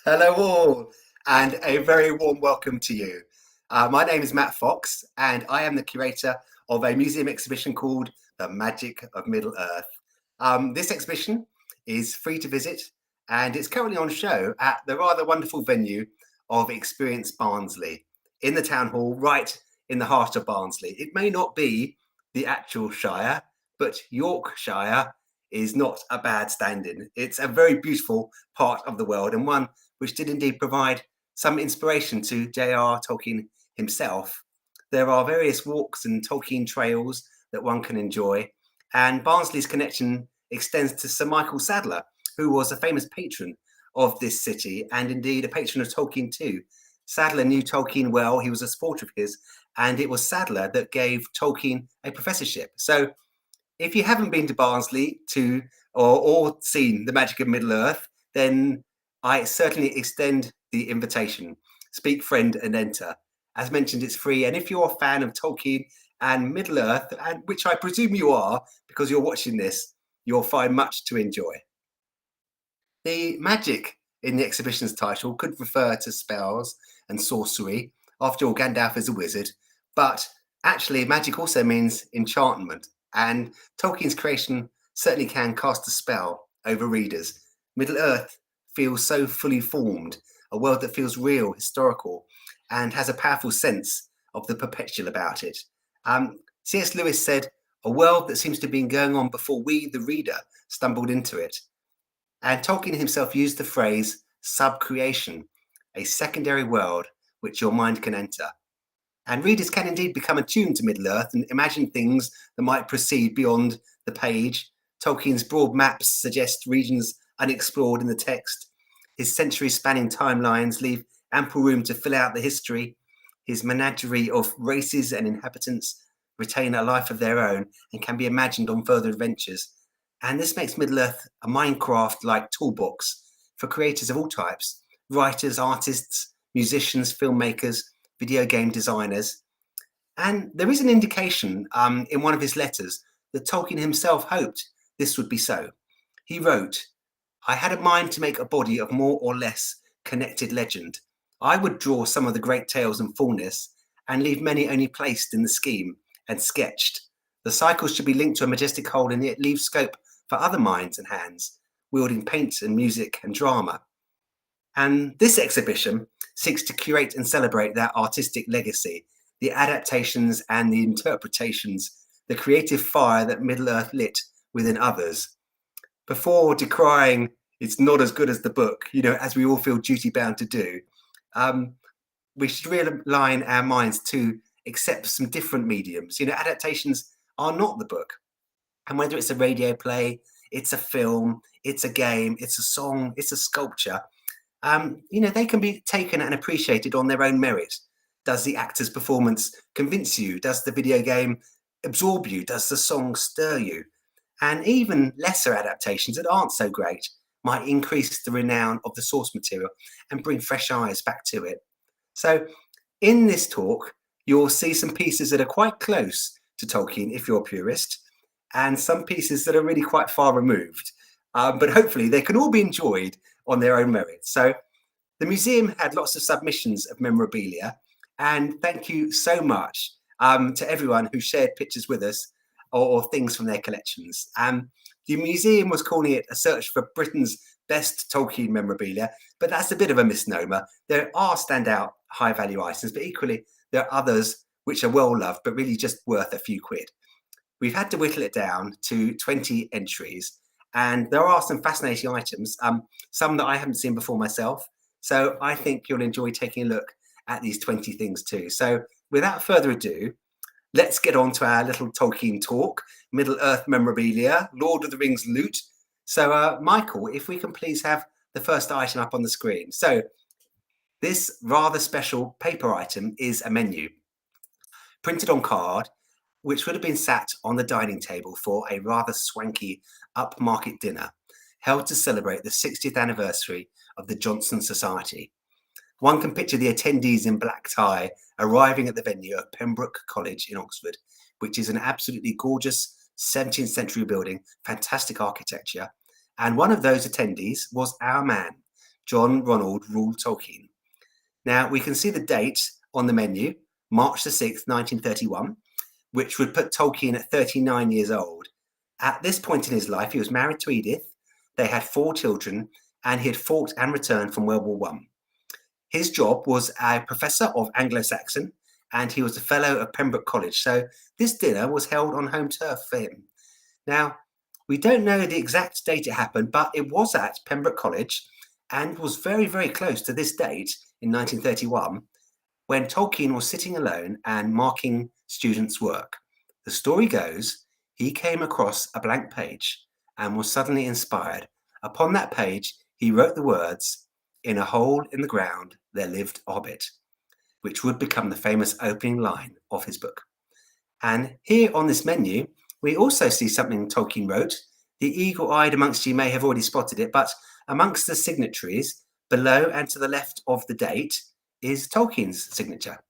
Hello, all, and a very warm welcome to you. My name is Matt Fox, and I am the curator of a museum exhibition called The Magic of Middle Earth. This exhibition is free to visit, and it's currently on show at the rather wonderful venue of Experience Barnsley in the town hall, right in the heart of Barnsley. It may not be the actual Shire, but Yorkshire is not a bad stand-in. It's a very beautiful part of the world, and one which did indeed provide some inspiration to J.R. Tolkien himself. There are various walks and Tolkien trails that one can enjoy, and Barnsley's connection extends to Sir Michael Sadleir, who was a famous patron of this city and indeed a patron of Tolkien too. Sadleir knew Tolkien well, he was a supporter of his, and it was Sadleir that gave Tolkien a professorship. So if you haven't been to Barnsley or seen the magic of Middle Earth, then I certainly extend the invitation. Speak, friend, and enter. As mentioned, it's free. And if you're a fan of Tolkien and Middle Earth, and which I presume you are because you're watching this, you'll find much to enjoy. The magic in the exhibition's title could refer to spells and sorcery. After all, Gandalf is a wizard, but actually, magic also means enchantment. And Tolkien's creation certainly can cast a spell over readers. Middle Earth feels so fully formed, a world that feels real, historical, and has a powerful sense of the perpetual about it. C.S. Lewis said, "A world that seems to have been going on before we, the reader, stumbled into it." And Tolkien himself used the phrase subcreation, a secondary world which your mind can enter. And readers can indeed become attuned to Middle Earth and imagine things that might proceed beyond the page. Tolkien's broad maps suggest regions unexplored in the text. His century-spanning timelines leave ample room to fill out the history. His menagerie of races and inhabitants retain a life of their own and can be imagined on further adventures. And this makes Middle Earth a Minecraft-like toolbox for creators of all types, writers, artists, musicians, filmmakers, video game designers. And there is an indication in one of his letters that Tolkien himself hoped this would be so. He wrote, "I had a mind to make a body of more or less connected legend. I would draw some of the great tales in fullness and leave many only placed in the scheme and sketched. The cycles should be linked to a majestic whole and yet leave scope for other minds and hands, wielding paint and music and drama." And this exhibition seeks to curate and celebrate that artistic legacy, the adaptations and the interpretations, the creative fire that Middle Earth lit within others. Before decrying it's not as good as the book, as we all feel duty bound to do, we should realign our minds to accept some different mediums. Adaptations are not the book. And whether it's a radio play, it's a film, it's a game, it's a song, it's a sculpture, they can be taken and appreciated on their own merit. Does the actor's performance convince you? Does the video game absorb you? Does the song stir you? And even lesser adaptations that aren't so great might increase the renown of the source material and bring fresh eyes back to it. So in this talk, you'll see some pieces that are quite close to Tolkien, if you're a purist, and some pieces that are really quite far removed. But hopefully they can all be enjoyed on their own merit. So the museum had lots of submissions of memorabilia, and thank you so much to everyone who shared pictures with us or things from their collections. The museum was calling it a search for Britain's best Tolkien memorabilia, but that's a bit of a misnomer. There are standout high-value items, but equally there are others which are well loved, but really just worth a few quid. We've had to whittle it down to 20 entries, and there are some fascinating items, some that I haven't seen before myself. So I think you'll enjoy taking a look at these 20 things too. So without further ado, let's get on to our little Tolkien talk, Middle Earth memorabilia, Lord of the Rings loot. So Michael, if we can please have the first item up on the screen. So this rather special paper item is a menu printed on card, which would have been sat on the dining table for a rather swanky upmarket dinner held to celebrate the 60th anniversary of the Johnson Society. One can picture the attendees in black tie arriving at the venue of Pembroke College in Oxford, which is an absolutely gorgeous 17th century building, fantastic architecture. And one of those attendees was our man, John Ronald Reuel Tolkien. Now, we can see the date on the menu, March the 6th, 1931, which would put Tolkien at 39 years old. At this point in his life, he was married to Edith. They had 4 children, and he had fought and returned from World War One. His job was a professor of Anglo-Saxon, and he was a fellow of Pembroke College. So this dinner was held on home turf for him. Now, we don't know the exact date it happened, but it was at Pembroke College and was very, very close to this date in 1931, when Tolkien was sitting alone and marking students' work. The story goes, he came across a blank page and was suddenly inspired. Upon that page, he wrote the words, "In a hole in the ground there lived a hobbit," which would become the famous opening line of his book. And here on this menu, we also see something Tolkien wrote. The eagle-eyed amongst you may have already spotted it, but amongst the signatories, below and to the left of the date, is Tolkien's signature.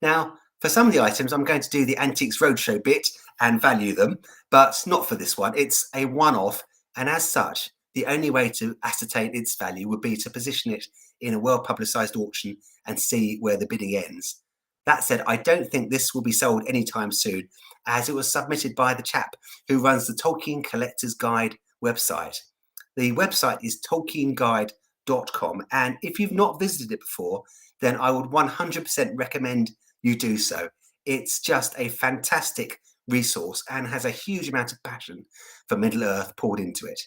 Now, for some of the items, I'm going to do the Antiques Roadshow bit and value them, but not for this one. It's a one-off, and as such, the only way to ascertain its value would be to position it in a well-publicised auction and see where the bidding ends. That said, I don't think this will be sold anytime soon, as it was submitted by the chap who runs the Tolkien Collector's Guide website. The website is tolkienguide.com, and if you've not visited it before, then I would 100% recommend you do so. It's just a fantastic resource and has a huge amount of passion for Middle-earth poured into it.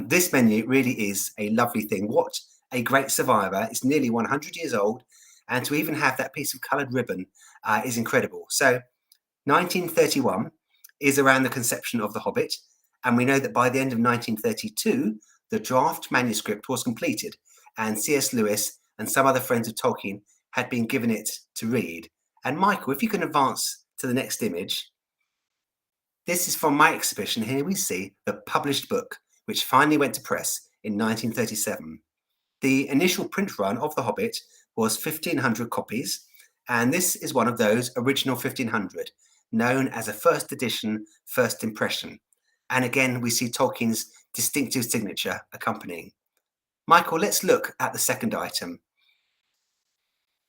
This menu really is a lovely thing. What a great survivor. It's nearly 100 years old, and to even have that piece of coloured ribbon is incredible. So 1931 is around the conception of The Hobbit, and we know that by the end of 1932, the draft manuscript was completed, and C.S. Lewis and some other friends of Tolkien had been given it to read. And Michael, if you can advance to the next image. This is from my exhibition. Here we see the published book, which finally went to press in 1937. The initial print run of The Hobbit was 1,500 copies, and this is one of those original 1,500, known as a first edition, first impression. And again, we see Tolkien's distinctive signature accompanying. Michael, let's look at the second item.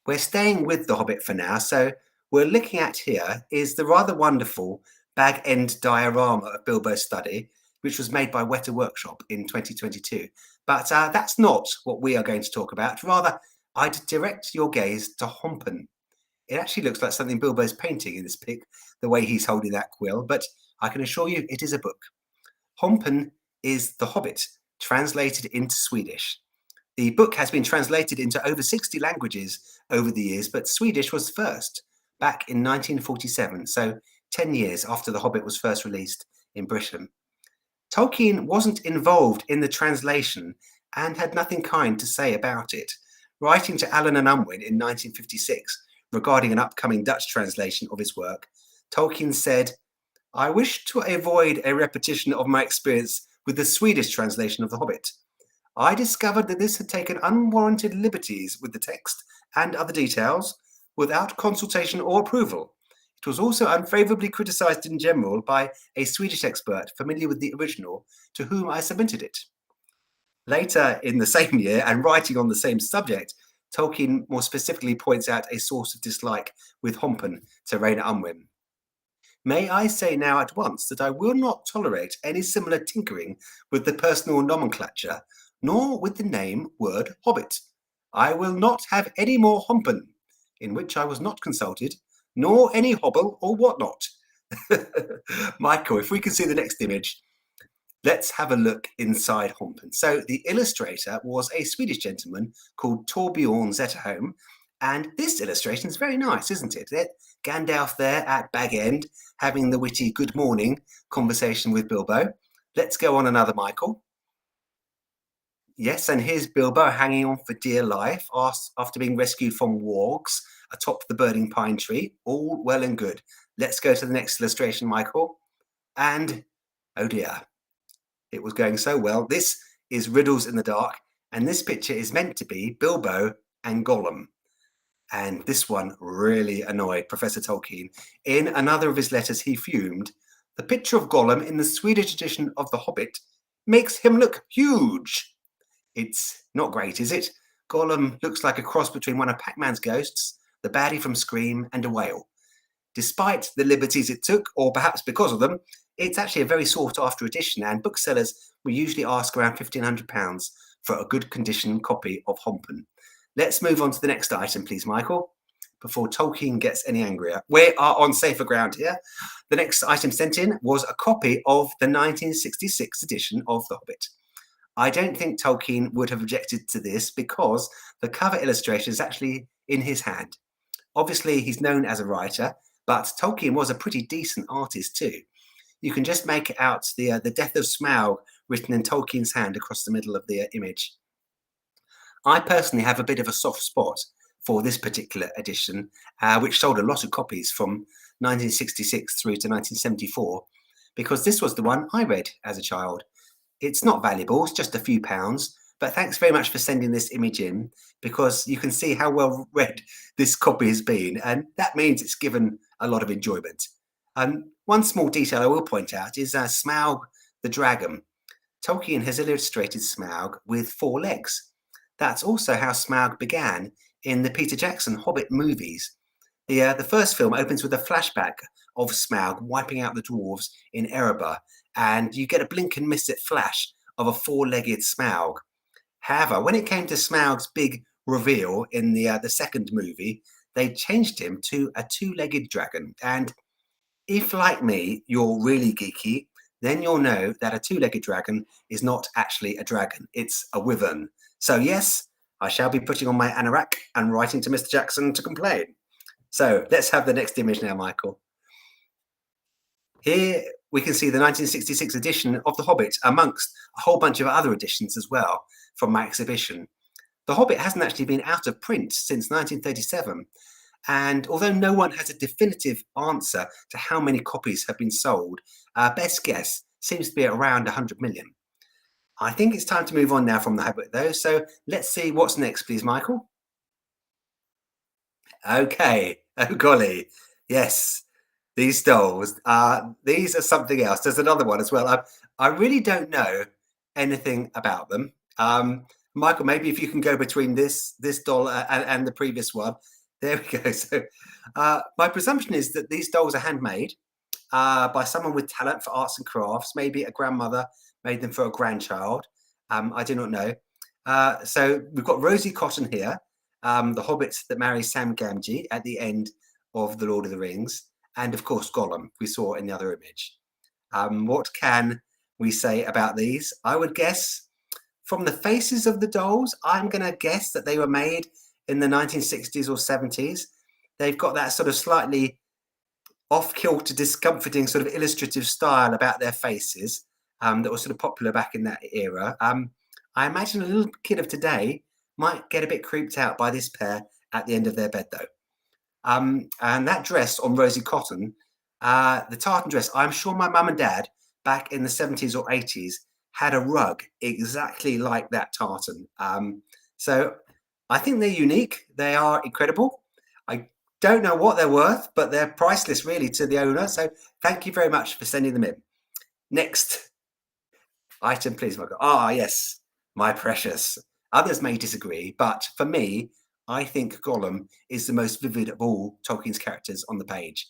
We're staying with The Hobbit for now, so we're looking at here is the rather wonderful bag-end diorama of Bilbo's study, which was made by Weta Workshop in 2022. But that's not what we are going to talk about. Rather, I'd direct your gaze to Hompen. It actually looks like something Bilbo's painting in this pic, the way he's holding that quill, but I can assure you it is a book. Hompen is The Hobbit, translated into Swedish. The book has been translated into over 60 languages over the years, but Swedish was first, back in 1947, so 10 years after The Hobbit was first released in Britain. Tolkien wasn't involved in the translation and had nothing kind to say about it. Writing to Allen and Unwin in 1956 regarding an upcoming Dutch translation of his work, Tolkien said, "I wish to avoid a repetition of my experience with the Swedish translation of The Hobbit. I discovered that this had taken unwarranted liberties with the text and other details without consultation or approval. It was also unfavourably criticised in general by a Swedish expert familiar with the original, to whom I submitted it." Later in the same year, and writing on the same subject, Tolkien more specifically points out a source of dislike with Hompen to Rayner Unwin. "May I say now at once that I will not tolerate any similar tinkering with the personal nomenclature, nor with the name word Hobbit. I will not have any more Hompen, in which I was not consulted, nor any hobble or whatnot." Michael, if we can see the next image, let's have a look inside Hompen. So the illustrator was a Swedish gentleman called Torbjörn Zetterholm, and this illustration is very nice, isn't it? Gandalf there at Bag End, having the witty good morning conversation with Bilbo. Let's go on another, Michael. Yes, and here's Bilbo hanging on for dear life after being rescued from wargs atop the burning pine tree. All well and good. Let's go to the next illustration, Michael. And, oh dear, it was going so well. This is Riddles in the Dark, and this picture is meant to be Bilbo and Gollum. And this one really annoyed Professor Tolkien. In another of his letters, he fumed, "The picture of Gollum in the Swedish edition of The Hobbit makes him look huge." It's not great, is it? Gollum looks like a cross between one of Pac-Man's ghosts, the baddie from Scream, and a whale. Despite the liberties it took, or perhaps because of them, it's actually a very sought after edition, and booksellers will usually ask around £1,500 for a good condition copy of Hompen. Let's move on to the next item, please, Michael, before Tolkien gets any angrier. We are on safer ground here. The next item sent in was a copy of the 1966 edition of The Hobbit. I don't think Tolkien would have objected to this because the cover illustration is actually in his hand. Obviously, he's known as a writer, but Tolkien was a pretty decent artist too. You can just make out the death of Smaug written in Tolkien's hand across the middle of the image. I personally have a bit of a soft spot for this particular edition, which sold a lot of copies from 1966 through to 1974, because this was the one I read as a child. It's not valuable, it's just a few pounds, but thanks very much for sending this image in, because you can see how well read this copy has been, and that means it's given a lot of enjoyment. One small detail I will point out is Smaug the dragon. Tolkien has illustrated Smaug with 4 legs. That's also how Smaug began in the Peter Jackson Hobbit movies. The first film opens with a flashback of Smaug wiping out the dwarves in Erebor, and you get a blink and miss it flash of a 4-legged Smaug. However, when it came to Smaug's big reveal in the second movie, they changed him to a 2-legged dragon. And if, like me, you're really geeky, then you'll know that a 2-legged dragon is not actually a dragon, it's a wyvern. So yes, I shall be putting on my anorak and writing to Mr. Jackson to complain. So let's have the next image now, Michael. Here we can see the 1966 edition of The Hobbit amongst a whole bunch of other editions as well from my exhibition. The Hobbit hasn't actually been out of print since 1937. And although no one has a definitive answer to how many copies have been sold, best guess seems to be around 100 million. I think it's time to move on now from The Hobbit, though. So let's see what's next, please, Michael. Okay. Oh, golly. Yes. These dolls, these are something else. There's another one as well. I really don't know anything about them. Michael, maybe if you can go between this doll and the previous one. There we go. So my presumption is that these dolls are handmade by someone with talent for arts and crafts. Maybe a grandmother made them for a grandchild. I do not know. So we've got Rosie Cotton here, the Hobbit that marries Sam Gamgee at the end of The Lord of the Rings. And of course, Gollum, we saw in the other image. What can we say about these? I would guess from the faces of the dolls, I'm going to guess that they were made in the 1960s or 70s. They've got that sort of slightly off-kilter, discomforting sort of illustrative style about their faces that was sort of popular back in that era. I imagine a little kid of today might get a bit creeped out by this pair at the end of their bed, though. And that dress on Rosie Cotton, the tartan dress, I'm sure my mum and dad back in the 70s or 80s had a rug exactly like that tartan. So I think they're unique. They are incredible. I don't know what they're worth, but they're priceless really to the owner. So thank you very much for sending them in. Next item, please, Michael. Yes, my precious. Others may disagree, but for me, I think Gollum is the most vivid of all Tolkien's characters on the page.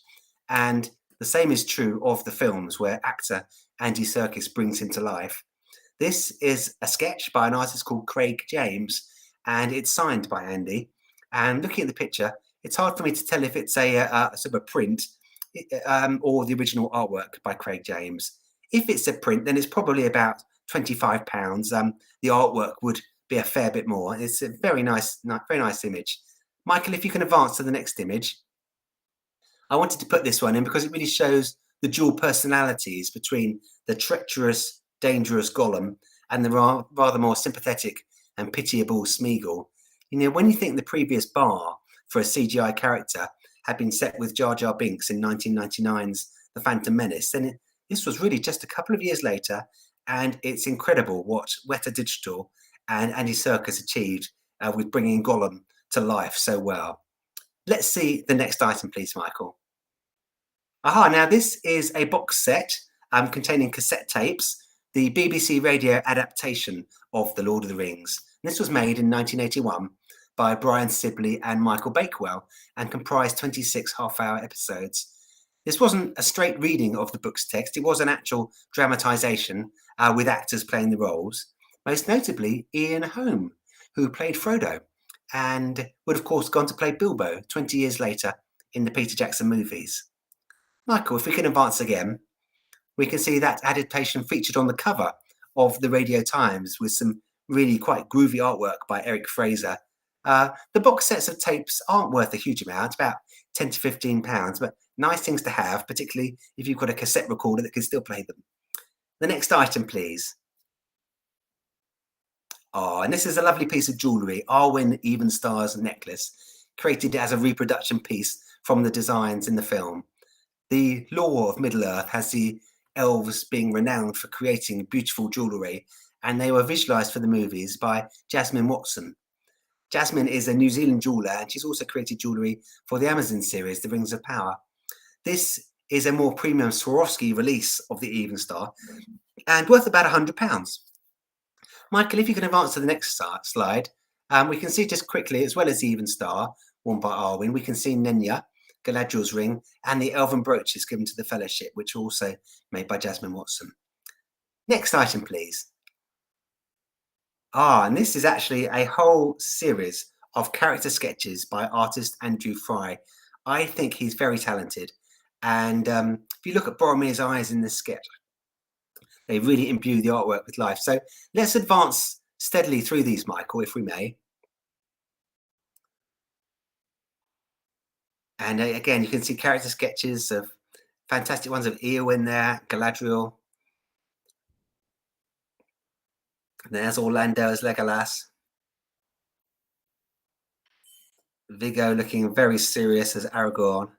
And the same is true of the films where actor Andy Serkis brings him to life. This is a sketch by an artist called Craig James, and it's signed by Andy. And looking at the picture, it's hard for me to tell if it's a sort of a print or the original artwork by Craig James. If it's a print, then it's probably about £25. The artwork would be a fair bit more. It's a very nice image. Michael, if you can advance to the next image. I wanted to put this one in because it really shows the dual personalities between the treacherous, dangerous Gollum and the rather more sympathetic and pitiable Smeagol. You know, when you think the previous bar for a CGI character had been set with Jar Jar Binks in 1999's The Phantom Menace, then this was really just a couple of years later, and it's incredible what Weta Digital and Andy Serkis achieved with bringing Gollum to life so well. Let's see the next item, please, Michael. Now this is a box set containing cassette tapes the BBC radio adaptation of The Lord of the Rings. This was made in 1981 by Brian Sibley and Michael Bakewell and comprised 26 half-hour episodes. This wasn't a straight reading of the book's text, it was an actual dramatisation with actors playing the roles, most notably Ian Holm, who played Frodo and would of course gone to play Bilbo 20 years later in the Peter Jackson movies. Michael, if we can advance again, we can see that adaptation featured on the cover of the Radio Times with some really quite groovy artwork by Eric Fraser. The box sets of tapes aren't worth a huge amount, about 10 to 15 pounds, but nice things to have, particularly if you've got a cassette recorder that can still play them. The next item, please. Oh, and this is a lovely piece of jewellery, Arwen Evenstar's necklace, created as a reproduction piece from the designs in the film. The lore of Middle-earth has the elves being renowned for creating beautiful jewellery, and they were visualised for the movies by Jasmine Watson. Jasmine is a New Zealand jeweller, and she's also created jewellery for the Amazon series, The Rings of Power. This is a more premium Swarovski release of the Evenstar and worth about £100. Michael, if you can advance to the next slide, we can see just quickly, as well as the Evenstar worn by Arwen, we can see Nenya, Galadriel's ring, and the elven brooches given to the Fellowship, which are also made by Jasmine Watson. Next item, please. And this is actually a whole series of character sketches by artist Andrew Fry. I think he's very talented. And if you look at Boromir's eyes in this sketch, they really imbue the artwork with life. So let's advance steadily through these, Michael, if we may. And again, you can see character sketches of fantastic ones of Eowyn there, Galadriel. And there's Orlando as Legolas. Viggo looking very serious as Aragorn.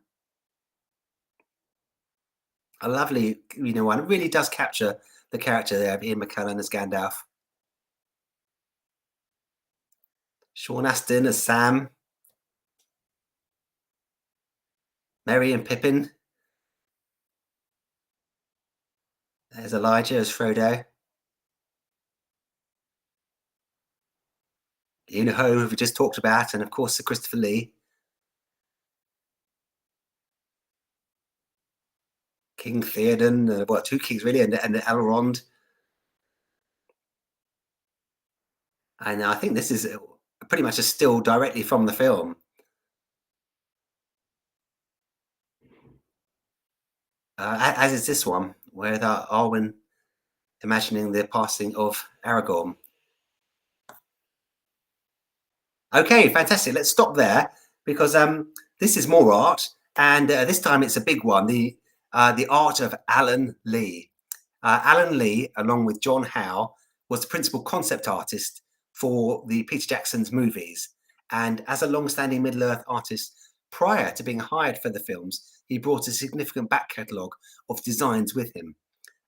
A lovely, one. It really does capture the character there of Ian McKellen as Gandalf. Sean Astin as Sam. Merry and Pippin. There's Elijah as Frodo. Ian Holm, who we just talked about, and of course Sir Christopher Lee. King Theoden, well, two kings really, and Elrond. And I think this is pretty much a still directly from the film. As is this one, where Arwen imagining the passing of Aragorn. Okay, fantastic. Let's stop there because this is more art, and this time it's a big one. The art of Alan Lee. Alan Lee, along with John Howe, was the principal concept artist for the Peter Jackson's movies, and as a long-standing Middle-earth artist, prior to being hired for the films, he brought a significant back catalogue of designs with him.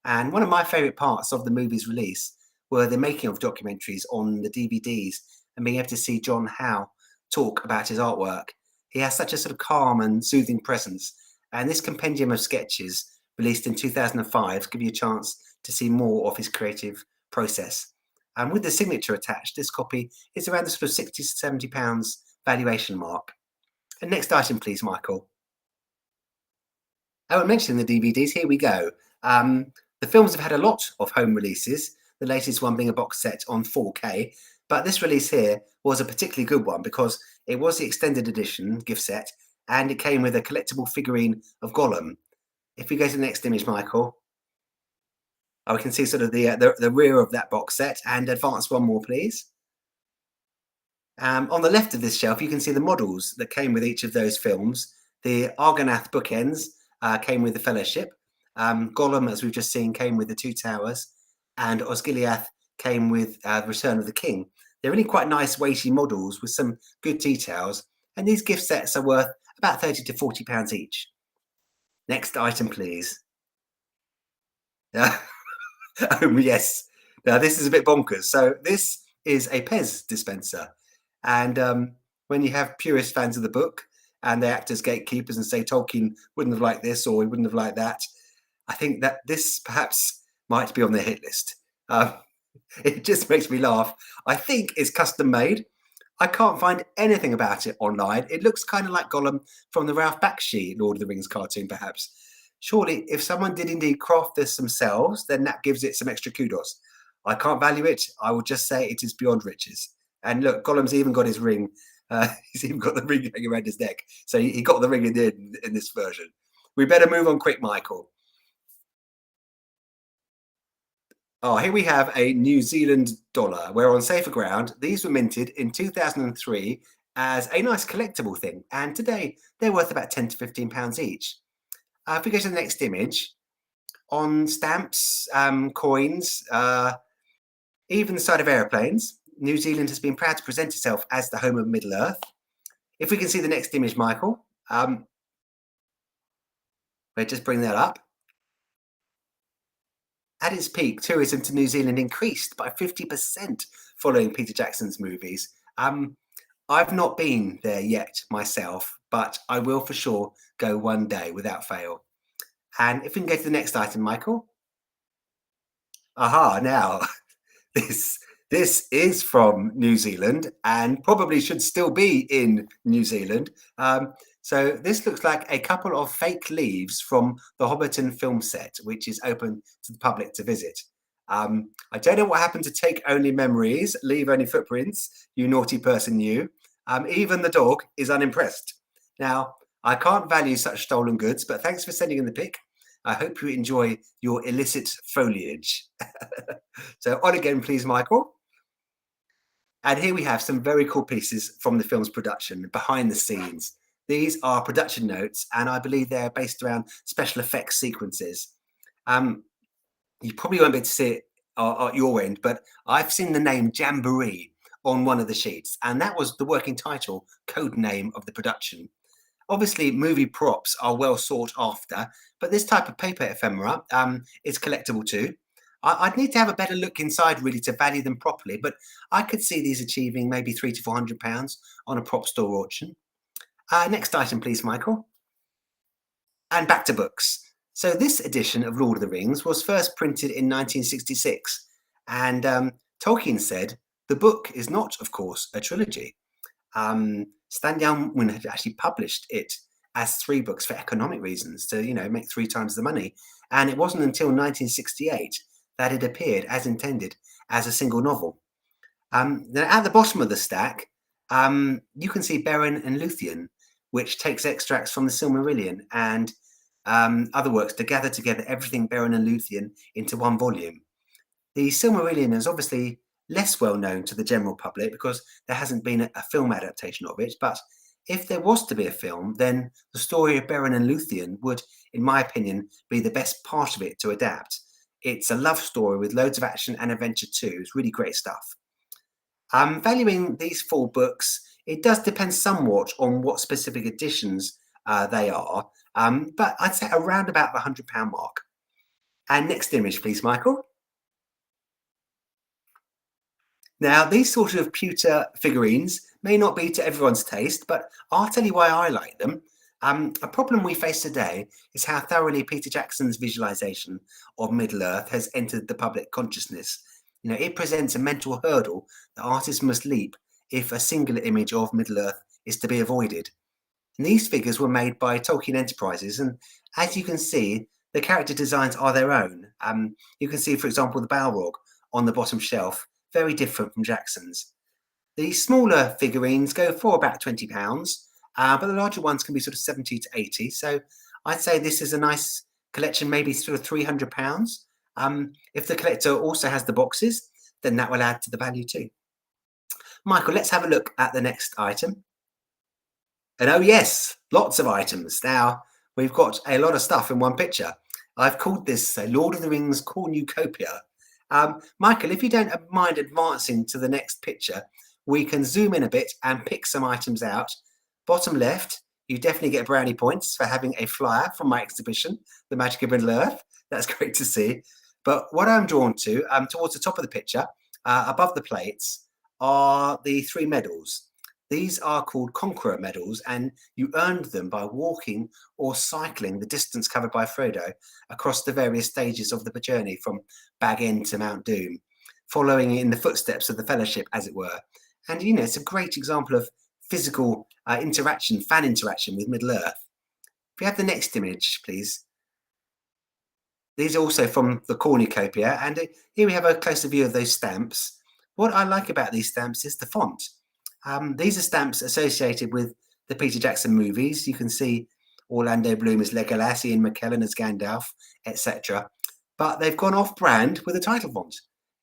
And one of my favourite parts of the movie's release were the making of documentaries on the DVDs and being able to see John Howe talk about his artwork. He has such a sort of calm and soothing presence. And this compendium of sketches, released in 2005, give you a chance to see more of his creative process. And with the signature attached, this copy is around the sort of £60 to £70 valuation mark. And next item, please, Michael. I mentioned the DVDs. Here we go. The films have had a lot of home releases, the latest one being a box set on 4K. But this release here was a particularly good one because it was the extended edition gift set and it came with a collectible figurine of Gollum. If we go to the next image, Michael, we can see sort of the rear of that box set, and advance one more, please. On the left of this shelf, you can see the models that came with each of those films. The Argonath bookends came with the Fellowship. Gollum, as we've just seen, came with the Two Towers, and Osgiliath came with Return of the King. They're really quite nice, weighty models with some good details, and these gift sets are worth about £30 to £40 each. Next item, please. Oh, yes. Now, this is a bit bonkers. So this is a Pez dispenser. And when you have purist fans of the book and they act as gatekeepers and say Tolkien wouldn't have liked this or he wouldn't have liked that, I think that this perhaps might be on the hit list. Um, it just makes me laugh. I think it's custom made. I can't find anything about it online. It looks kind of like Gollum from the Ralph Bakshi Lord of the Rings cartoon, perhaps. Surely, if someone did indeed craft this themselves, then that gives it some extra kudos. I can't value it. I will just say it is beyond riches. And look, Gollum's even got his ring. He's even got the ring hanging around his neck. So he got the ring in this version. We better move on quick, Michael. Oh, here we have a New Zealand dollar. We're on safer ground. These were minted in 2003 as a nice collectible thing. And today they're worth about 10 to 15 pounds each. If we go to the next image, on stamps, coins, even the side of aeroplanes, New Zealand has been proud to present itself as the home of Middle Earth. If we can see the next image, Michael, we'll just bring that up. At its peak, tourism to New Zealand increased by 50% following Peter Jackson's movies. I've not been there yet myself, but I will for sure go one day without fail. And if we can go to the next item, Michael. Aha, now this this is from New Zealand and probably should still be in New Zealand. So this looks like a couple of fake leaves from the Hobbiton film set, which is open to the public to visit. I don't know what happened to take only memories, leave only footprints, you naughty person you. Even the dog is unimpressed. Now, I can't value such stolen goods, but thanks for sending in the pic. I hope you enjoy your illicit foliage. So on again, please, Michael. And here we have some very cool pieces from the film's production, behind the scenes. These are production notes, and I believe they're based around special effects sequences. You probably won't be able to see it at your end, but I've seen the name Jamboree on one of the sheets, and that was the working title, code name of the production. Obviously, movie props are well sought after, but this type of paper ephemera is collectible too. I'd need to have a better look inside really to value them properly, but I could see these achieving maybe £300 to £400 on a prop store auction. Next item, please, Michael. And back to books. So this edition of Lord of the Rings was first printed in 1966, and Tolkien said the book is not, of course, a trilogy. Stan Youngman had actually published it as 3 books for economic reasons to, make 3 times the money. And it wasn't until 1968 that it appeared as intended as a single novel. Then at the bottom of the stack, you can see Beren and Luthien, which takes extracts from the Silmarillion and other works to gather together everything Beren and Luthien into one volume. The Silmarillion is obviously less well known to the general public because there hasn't been a film adaptation of it, but if there was to be a film, then the story of Beren and Luthien would, in my opinion, be the best part of it to adapt. It's a love story with loads of action and adventure too. It's really great stuff. Valuing these 4 books, it does depend somewhat on what specific editions they are, but I'd say around about the £100 mark. And next image, please, Michael. Now, these sort of pewter figurines may not be to everyone's taste, but I'll tell you why I like them. A problem we face today is how thoroughly Peter Jackson's visualization of Middle-earth has entered the public consciousness. It presents a mental hurdle that artists must leap if a singular image of Middle-earth is to be avoided. And these figures were made by Tolkien Enterprises, and as you can see, the character designs are their own. You can see, for example, the Balrog on the bottom shelf, very different from Jackson's. The smaller figurines go for about £20, but the larger ones can be sort of 70 to 80. So I'd say this is a nice collection, maybe sort of £300. If the collector also has the boxes, then that will add to the value too. Michael, let's have a look at the next item. And oh yes, lots of items. Now, we've got a lot of stuff in one picture. I've called this Lord of the Rings Cornucopia. Michael, if you don't mind advancing to the next picture, we can zoom in a bit and pick some items out. Bottom left, you definitely get brownie points for having a flyer from my exhibition, The Magic of Middle-earth. That's great to see. But what I'm drawn to, towards the top of the picture, above the plates, are the 3 medals. These are called conqueror medals, and you earned them by walking or cycling the distance covered by Frodo across the various stages of the journey from Bag End to Mount Doom, following in the footsteps of the Fellowship, as it were. And it's a great example of physical interaction, fan interaction with Middle Earth. If you have the next image, please. These are also from the cornucopia, and here we have a closer view of those stamps. What I like about these stamps is the font. These are stamps associated with the Peter Jackson movies. You can see Orlando Bloom as Legolas, Ian McKellen as Gandalf, etc. But they've gone off-brand with a title font.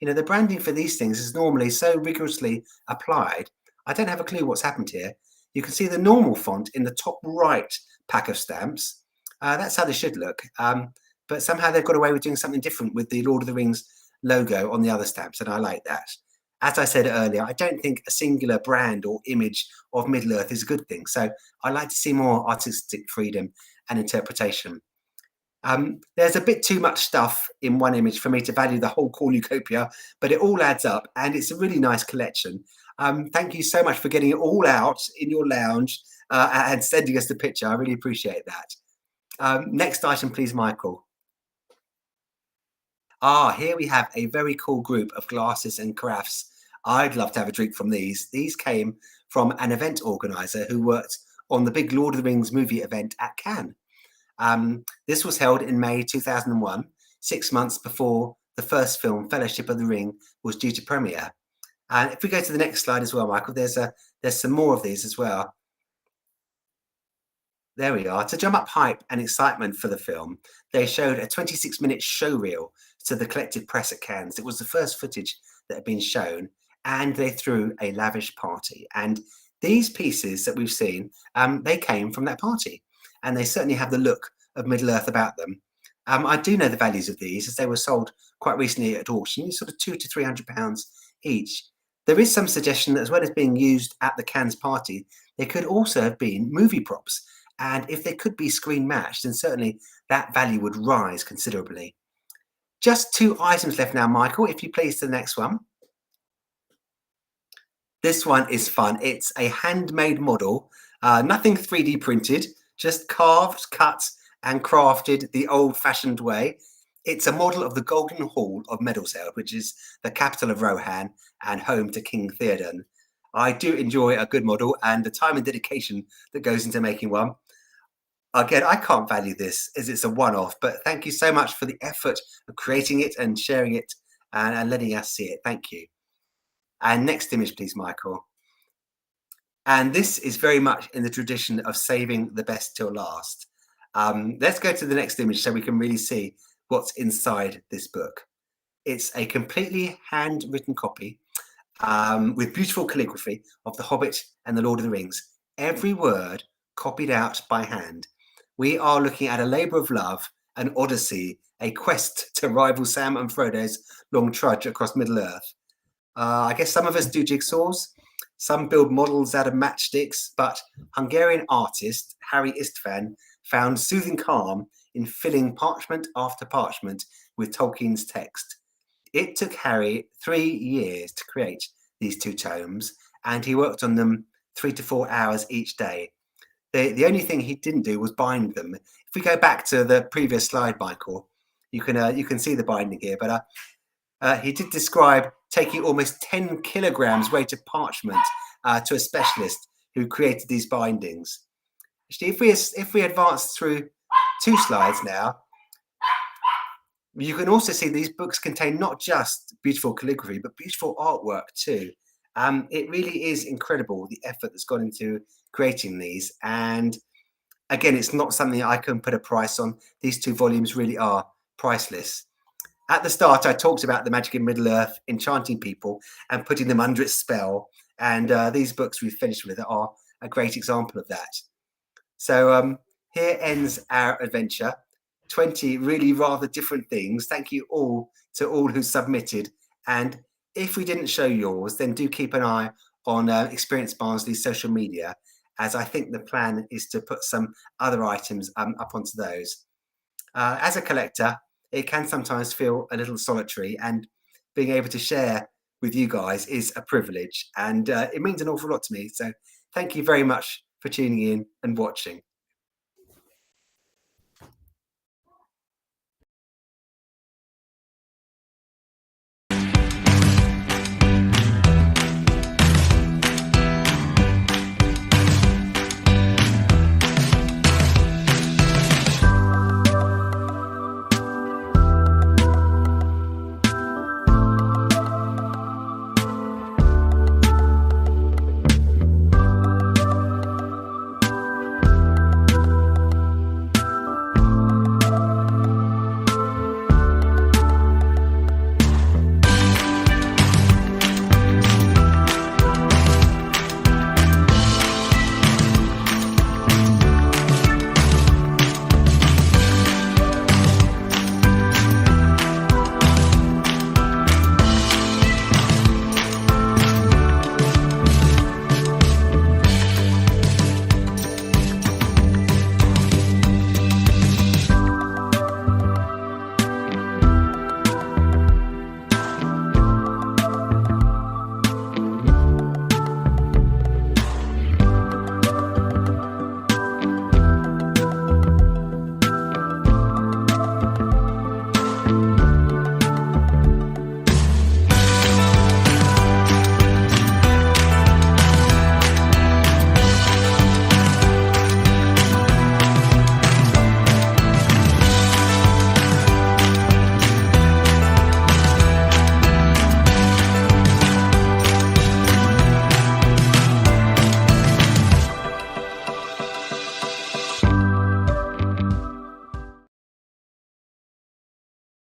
The branding for these things is normally so rigorously applied. I don't have a clue what's happened here. You can see the normal font in the top right pack of stamps. That's how they should look. But somehow they've got away with doing something different with the Lord of the Rings logo on the other stamps, and I like that. As I said earlier, I don't think a singular brand or image of Middle-earth is a good thing, so I like to see more artistic freedom and interpretation. There's a bit too much stuff in one image for me to value the whole cornucopia, but it all adds up, and it's a really nice collection. Thank you so much for getting it all out in your lounge and sending us the picture. I really appreciate that. Next item, please, Michael. Here we have a very cool group of glasses and crafts. I'd love to have a drink from these. These came from an event organizer who worked on the big Lord of the Rings movie event at Cannes. This was held in May 2001, 6 months before the first film, Fellowship of the Ring, was due to premiere. And if we go to the next slide as well, Michael, there's some more of these as well. There we are. To drum up hype and excitement for the film, they showed a 26-minute show reel to the collective press at Cannes. It was the first footage that had been shown, and they threw a lavish party. And these pieces that we've seen, they came from that party, and they certainly have the look of Middle-earth about them. I do know the values of these, as they were sold quite recently at auction, sort of £200 to £300 each. There is some suggestion that, as well as being used at the Cannes party, they could also have been movie props. And if they could be screen matched, then certainly that value would rise considerably. Just 2 items left now, Michael, if you please to the next one. This one is fun. It's a handmade model, nothing 3D printed, just carved, cut, and crafted the old-fashioned way. It's a model of the Golden Hall of Medalseld, which is the capital of Rohan and home to King Theoden. I do enjoy a good model and the time and dedication that goes into making one. Again, I can't value this as it's a one-off, but thank you so much for the effort of creating it and sharing it and letting us see it. Thank you. And next image, please, Michael. And this is very much in the tradition of saving the best till last. Let's go to the next image so we can really see what's inside this book. It's a completely handwritten copy with beautiful calligraphy of The Hobbit and The Lord of the Rings. Every word copied out by hand. We are looking at a labour of love, an odyssey, a quest to rival Sam and Frodo's long trudge across Middle-earth. I guess some of us do jigsaws, some build models out of matchsticks, but Hungarian artist Harry István found soothing calm in filling parchment after parchment with Tolkien's text. It took Harry 3 years to create these 2 tomes, and he worked on them 3 to 4 hours each day. The only thing he didn't do was bind them. If we go back to the previous slide, Michael, you can see the binding here, but he did describe taking almost 10 kilograms weight of parchment to a specialist who created these bindings. Actually, if we advance through 2 slides now, you can also see these books contain not just beautiful calligraphy, but beautiful artwork too. It really is incredible, the effort that's gone into creating these. And again, it's not something I can put a price on. These 2 volumes really are priceless. At the start, I talked about the magic in Middle-earth, enchanting people and putting them under its spell. And these books we've finished with are a great example of that. So here ends our adventure. 20 really rather different things. Thank you all to all who submitted. And if we didn't show yours, then do keep an eye on Experience Barnsley's social media, as I think the plan is to put some other items up onto those. As a collector, it can sometimes feel a little solitary, and being able to share with you guys is a privilege, and it means an awful lot to me. So thank you very much for tuning in and watching.